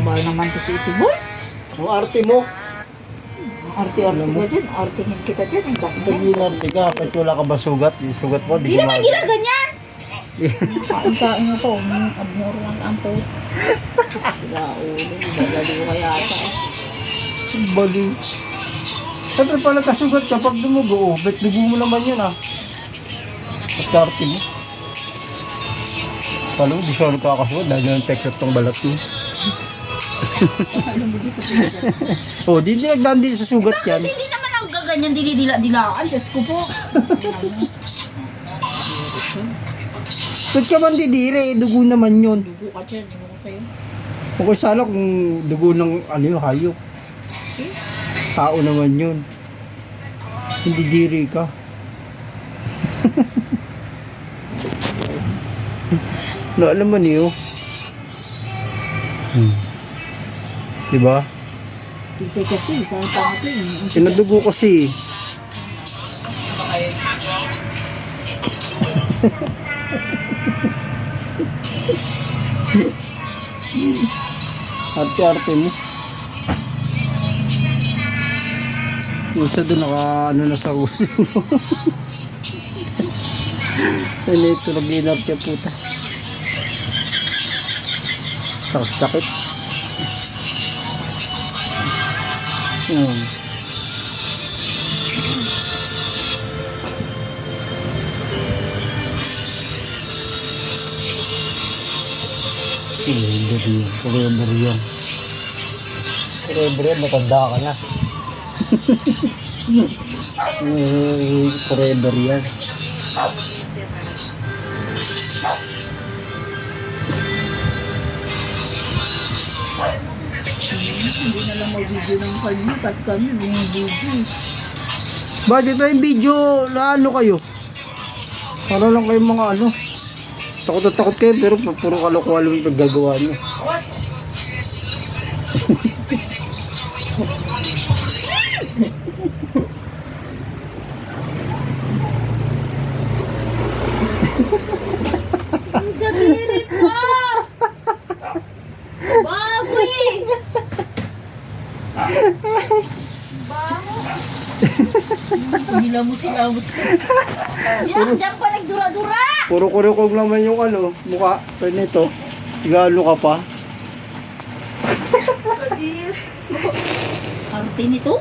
Ba naman to si Isiboy? Ang arte mo. Arte-arte ka dyan. Artingin kita dyan. Ang dami. Naging arte ka. Kahit wala ka ba sugat? Yung sugat mo, Hindi naman ginaganyan. Kain-kain mo ko. Abmuro lang ang po. Sila ulo. Bagalo kaya ata. Bali. Siyempre pala kasugat kapag dumugo, bet dugo mo naman yun ah. At arte mo. Palo, di siya nagkakasugat dahil yung texture tong balat mo. Ano mo dyan sa pilat? Oh, di nagdaan sa sugat yan. Hindi naman ako gaganyan. Dili-dila-dilaan. Diyos ko po. Ba't ka man didire? Dugo naman yun. Dugo ka dyan. Ewan ko sa'yo. Okay sana kung dugo ng ano yung hayop. Tao naman yun. Hindi diri ka. Na alam mo niyo. Diba? Hindi kasi. Saan pa natin? Sinadugo kasi. Arte-arte mo. Isa doon naka ano na sa uso. Ano ito nag-inarte puta. Sakit. Forever yan. Matanda ka na. Forever yan. Hindi na lang mag-video ng kanya. Kat kami, video. Bakit tayong video na ano kayo? Para lang kayo mga ano. Takot na takot kayo pero puro kalokohan yung paggagawa nyo. Ang kadiri po! Baboy! Baho! Hilamos. Diyan pa nagdura-dura! Puro kurukog naman yung ano, mukha. Pero nito, galo ka pa. Arte nito?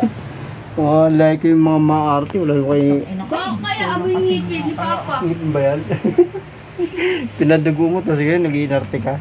Like yung mga maarte, wala kayo. Kaya amoy ngipin ni Papa. Ngipin ba yan? Pinadugo mo, tapos ngayon nag-iinarte ka.